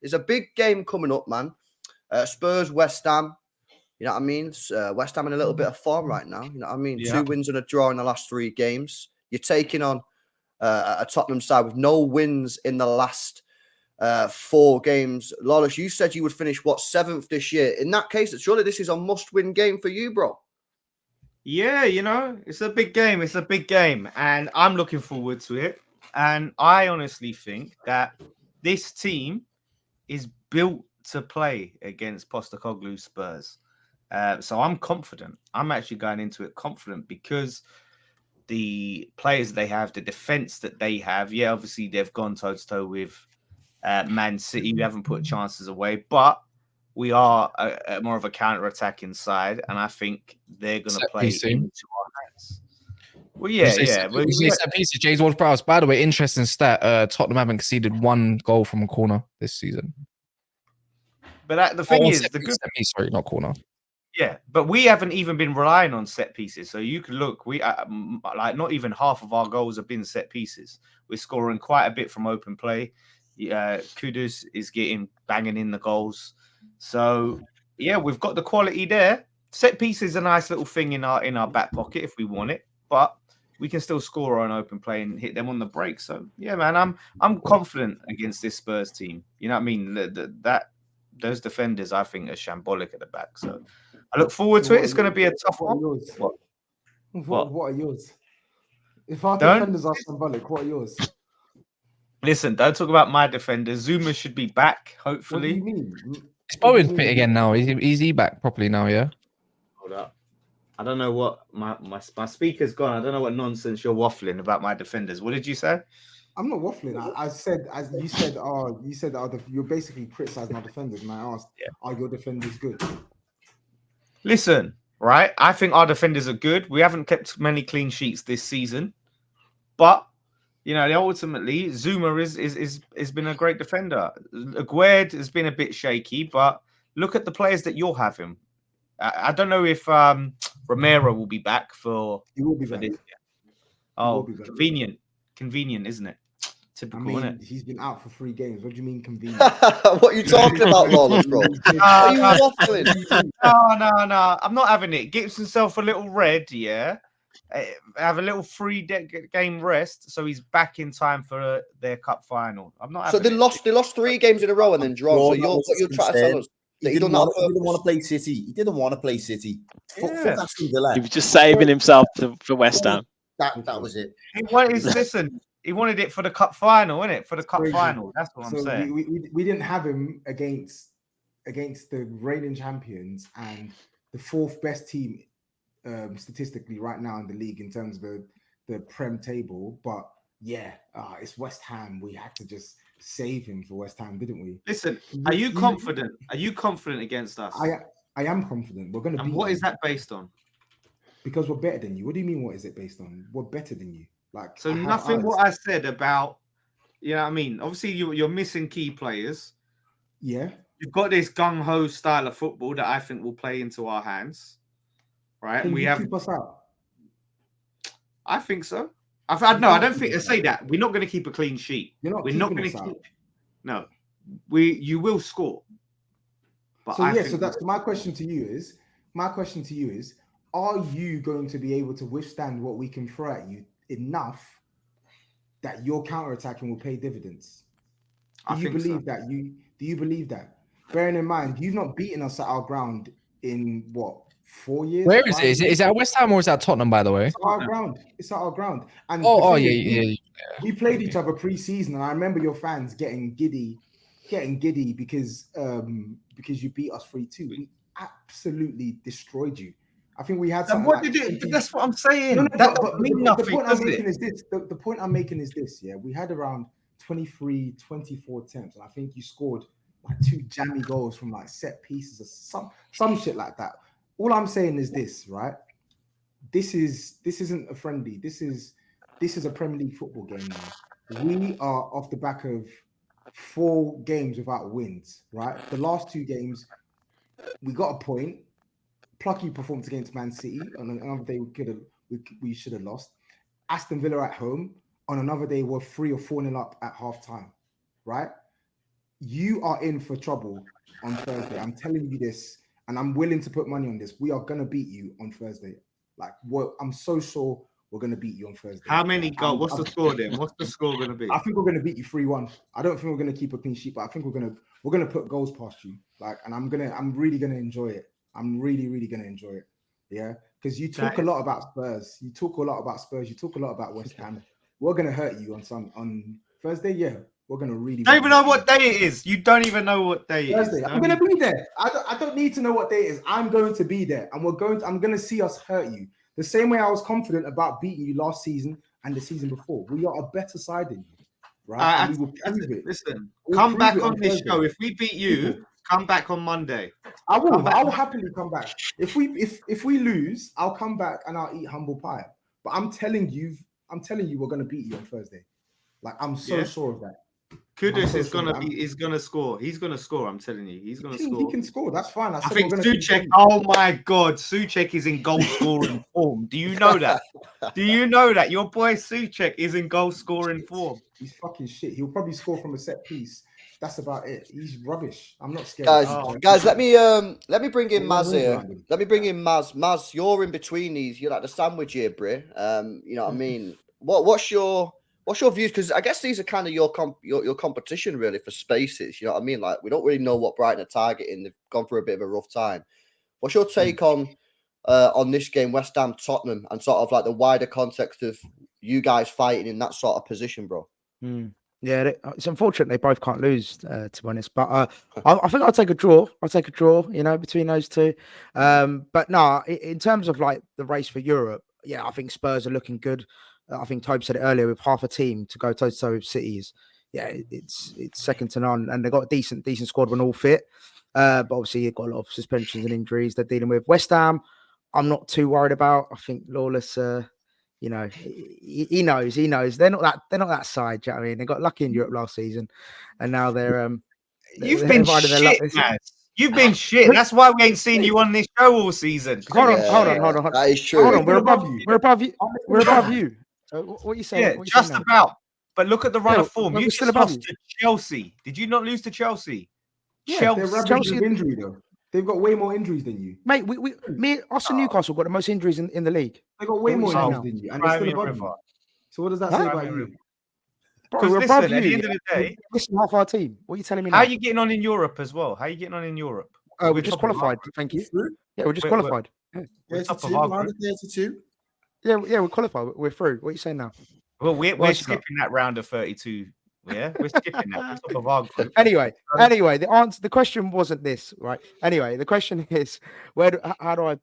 There's a big game coming up, man. Spurs, West Ham. You know what I mean? West Ham in a little bit of form right now. You know what I mean? Yeah. 2 wins and a draw in the last 3 games. You're taking on a Tottenham side with no wins in the last 4 games. Lawless, you said you would finish, 7th this year? In that case, surely this is a must-win game for you, bro. Yeah, it's a big game. It's a big game. And I'm looking forward to it. And I honestly think that this team is built to play against Postecoglou's Spurs. So I'm confident. I'm actually going into it confident because the players they have, the defense that they have, yeah, obviously they've gone toe-to-toe with Man City. We haven't put chances away, but we are more of a counter-attacking side, and I think they're going to play into our hands. Well, yeah. You say set pieces, James Ward-Prowse. By the way, interesting stat, Tottenham haven't conceded 1 goal from a corner this season. But the thing is, set piece, sorry, not corner. Yeah, but we haven't even been relying on set pieces. So you can look, we like not even half of our goals have been set pieces. We're scoring quite a bit from open play. Kudus is banging in the goals. So yeah, we've got the quality there. Set piece is a nice little thing in our back pocket if we want it, but we can still score on open play and hit them on the break. So yeah, man, I'm confident against this Spurs team. You know what I mean? Those defenders, I think, are shambolic at the back. So I look forward to it. It's going to be a tough one. What are yours? If our defenders are shambolic, what are yours? Listen, don't talk about my defenders. Zuma should be back, hopefully. What do you mean? Is Bowen fit again now? Is he back properly now, yeah? Hold up. I don't know what my speaker's gone. I don't know what nonsense you're waffling about my defenders. What did you say? I'm not waffling. I said, as you said, you're basically criticizing our defenders, and I asked, are your defenders good? Listen, right? I think our defenders are good. We haven't kept many clean sheets this season, but ultimately Zuma has been a great defender. Aguerd has been a bit shaky, but look at the players that you're having. I don't know if Romero will be back for. He will be back. This. Oh, convenient, isn't it? Typical, isn't it? He's been out for 3 games. What do you mean convenient? What are you talking about, Lawless, bro? Are you waffling? No. I'm not having it. Gives himself a little red, yeah. Have a little 3-game rest, so he's back in time for their cup final. I'm not. So they lost 3 games in a row and then drawn. So you're trying to tell us he didn't want to play City. He didn't want to play City. Yeah. He was just saving himself for West Ham. That was it. He wanted it for the cup final, innit? For the cup final. That's what I'm saying. We didn't have him against the reigning champions and the 4th best team statistically right now in the league in terms of the Prem table. But yeah, it's West Ham. We had to just save him for West Ham, didn't we? Listen, are you confident? Are you confident against us? I am confident. We're going to. And what is that based on? Because we're better than you. What do you mean? What is it based on? We're better than you. Like, so nothing. What I said about, you know what I mean? Obviously, you're missing key players. Yeah. You've got this gung ho style of football that I think will play into our hands, right? Can we have keep us out. I think so. I don't think I say that. We're not going to keep a clean sheet. We're not going to keep. No, you will score. But so that's my question to you is. Are you going to be able to withstand what we can throw at you enough that your counter-attacking will pay dividends? Do you believe that? Bearing in mind, you've not beaten us at our ground in what, 4 years? Where is it? Is it at West Ham or is that Tottenham, by the way? It's at our ground. And yeah. We played each other pre-season, and I remember your fans getting giddy because you beat us 3-2. We absolutely destroyed you. I think we had something. What did it? That's what I'm saying. That doesn't mean nothing. The point I'm making is this. The point I'm making is this. Yeah, we had around 23, 24 attempts, and I think you scored like 2 jammy goals from like set pieces or some shit like that. All I'm saying is this, right? This isn't a friendly. This is a Premier League football game now. We are off the back of 4 games without wins, right? The last 2 games, we got a point. Plucky performance against Man City. On another day, we should have lost. Aston Villa at home. On another day, we're 3 or 4-0 up at half time, right? you are in for trouble on Thursday. I'm telling you this, and I'm willing to put money on this. We are gonna beat you on Thursday. Like, what? I'm so sure we're gonna beat you on Thursday. How many goals? What's the score then? What's the score gonna be? I think we're gonna beat you 3-1. I don't think we're gonna keep a clean sheet, but I think we're gonna put goals past you. Like, and I'm really gonna enjoy it. I'm really gonna enjoy it. Yeah, because you talk a lot about Spurs. You talk a lot about Spurs. You talk a lot about West Ham. We're gonna hurt you on Thursday. Yeah, we're gonna really. Don't even know what day it is. You don't even know what day it Thursday. is. I'm gonna be there. I don't need to know what day it is. I'm going to be there, and I'm gonna see us hurt you the same way I was confident about beating you last season and the season before. We are a better side than you, right? And we will prove it. Listen, We'll come prove back it on this Thursday. show. If we beat you, come back on Monday. I will happily come back. If we lose, I'll come back and I'll eat humble pie. But I'm telling you we're gonna beat you on Thursday. Like, I'm so sure of that. Kudus is gonna score. He's gonna score. I'm telling you, he's gonna score. He can score. That's fine. I think Souček. Oh my God, Souček is in goal scoring form. Do you know that? Do you know that your boy Souček is in goal scoring form? He's fucking shit. He'll probably score from a set piece. That's about it. He's rubbish. I'm not scared. Guys, let me bring in Maz here. Let me bring in Maz. Maz, you're in between these. You're like the sandwich here, Bri. You know what I mean? What's your views? Because I guess these are kind of your competition really for spaces. You know what I mean? Like, we don't really know what Brighton are targeting. They've gone through a bit of a rough time. What's your take on this game, West Ham Tottenham, and sort of like the wider context of you guys fighting in that sort of position, bro? Yeah, it's unfortunate they both can't lose, to be honest. But I think I'll take a draw. You know, between those two. But no, in terms of like the race for Europe, yeah, I think Spurs are looking good. I think Tobs said it earlier, with half a team to go toe-to-toe with City's. Yeah, it's second to none, and they've got a decent squad when all fit. But obviously you've got a lot of suspensions and injuries they're dealing with. West Ham, I'm not too worried about. I think Lawless, you know, he knows. They're not that side. Do you know what I mean? They got lucky in Europe last season, and now they're You've been shit, man. You've been shit. That's why we ain't seen you on this show all season. Hold on. That is true. Hold on, we're above you. We're above you. What are you saying? Yeah, just about. But look at the run of form. You still just above lost to Chelsea. Did you not lose to Chelsea? Yeah, they're Chelsea with injury though. They've got way more injuries than you, mate. Us and Newcastle got the most injuries in the league. They got way more injuries than you, and they're still above you. So what does that say about you? Bro, we're above you. At the end of the day, listen, half our team. What are you telling me now? How are you getting on in Europe as well? How are you getting on in Europe? We just qualified. Thank you. Yeah, we just qualified. We're top of our group. 32. Yeah, we're qualified. We're through. What are you saying now? Well, we're skipping that round of 32. Yeah, we're skipping that. We're top of our group. Anyway, the question wasn't this, right? Anyway, the question is, how do I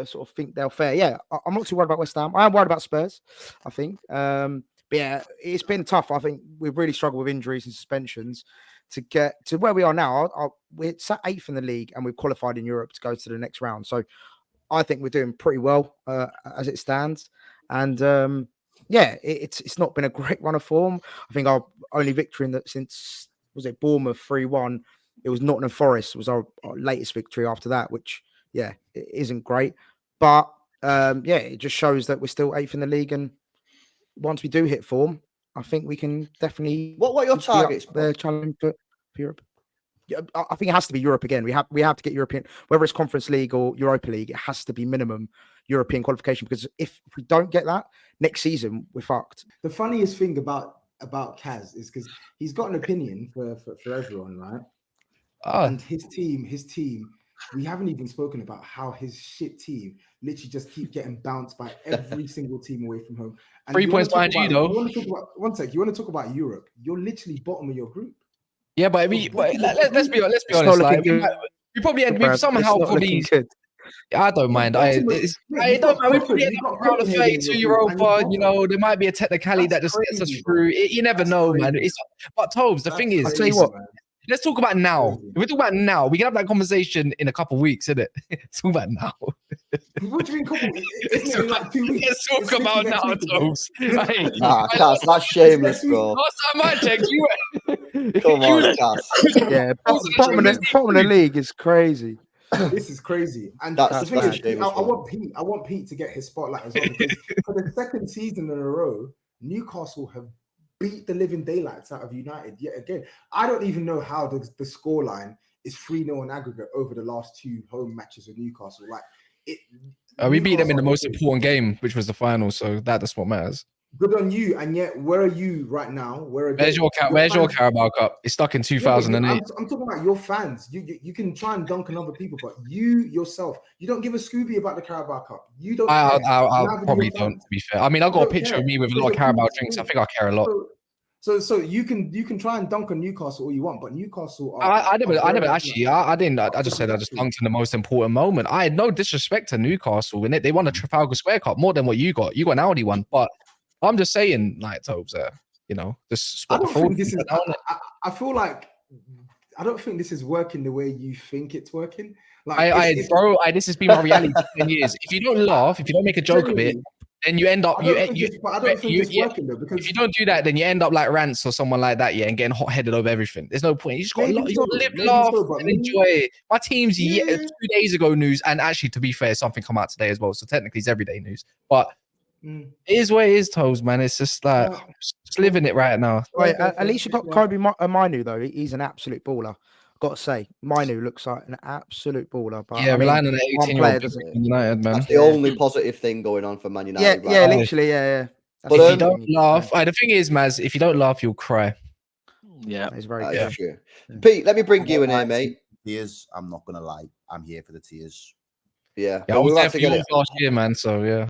sort of think they'll fare? Yeah, I'm not too worried about West Ham. I am worried about Spurs, I think. But yeah, it's been tough. I think we've really struggled with injuries and suspensions to get to where we are now. We're sat 8th in the league and we've qualified in Europe to go to the next round. So I think we're doing pretty well as it stands. And yeah, it's not been a great run of form. I think our only victory since Bournemouth 3-1. It was Nottingham Forest was our latest victory after that, which yeah, it isn't great. But yeah, it just shows that we're still 8th in the league, and once we do hit form, I think we can definitely. What are your targets? The challenge for Europe. Yeah, I think it has to be Europe again. We have to get European, whether it's Conference League or Europa League. It has to be minimum European qualification, because if we don't get that next season, we're fucked. The funniest thing about Kaz is because he's got an opinion for everyone, right? And his team. We haven't even spoken about how his shit team literally just keep getting bounced by every single team away from home. And 3 points behind you, though. One sec. You want to talk about Europe? You're literally bottom of your group. Yeah, but I mean, let's be honest. Like, we somehow probably. I don't mind. I don't mind. We probably end up around the 32 Europa. You know, there might be a technicality that just gets us through. You never know, man. But Tobs, the thing is, I'll tell you what. Let's talk about now. If we talk about now, we can have that conversation in a couple of weeks, isn't it? Let's talk about now. What do you mean couple weeks? Isn't it like 2 weeks? Let's talk about now, Tobs. Nah, that's shameless, bro. Last time I checked, you were. Come on, Cass. Yeah, bottom of the league is crazy. This is crazy, and that's the thing is, I want Pete to get his spotlight as well, because for the second season in a row, Newcastle have beat the living daylights out of United yet again. I don't even know how the scoreline is 3-0 in aggregate over the last 2 home matches with Newcastle. Like we beat them in the Newcastle most important game, which was the final. So that's what matters. Good on you. And yet, where are you right now? Where's your Carabao Cup? It's stuck in 2008. I'm talking about your fans. You can try and dunk on other people, but you yourself, you don't give a Scooby about the Carabao Cup. You don't. I probably don't. To be fair, I mean, I got a picture of me with a lot of Carabao drinks. I think I care a lot. So you can try and dunk on Newcastle all you want, but Newcastle. I never actually. I didn't. I just said I just dunked in the most important moment. I had no disrespect to Newcastle in it. They won a Trafalgar Square Cup more than what you got. You got an Audi one, but I'm just saying, like Tobs, just spot the fault. I feel like I don't think this is working the way you think it's working. Like, this has been my reality for 10 years. If you don't laugh, if you don't make a joke of it, then you end up. I don't think it's working though, because if you don't do that, then you end up like Rance or someone like that, and getting hot-headed over everything. There's no point. You just got to live, laugh, and enjoy it. My team's 2 days ago news, and actually, to be fair, something come out today as well. So technically, it's everyday news, but. It is what it is, Tobs, man. It's just like just living it right now. Wait, at least you got Kobe Minu though. He's an absolute baller. Got to say, Minu looks like an absolute baller. But relying on an 18-year-old United, man. That's the only positive thing going on for Man United. Literally, yeah. But if you don't laugh, the thing is, Maz, if you don't laugh, you'll cry. Yeah, it's very true. Pete, let me bring you in here, mate. Tears. I'm not gonna lie. I'm here for the tears. Yeah, I was there for yours last year, man. So yeah.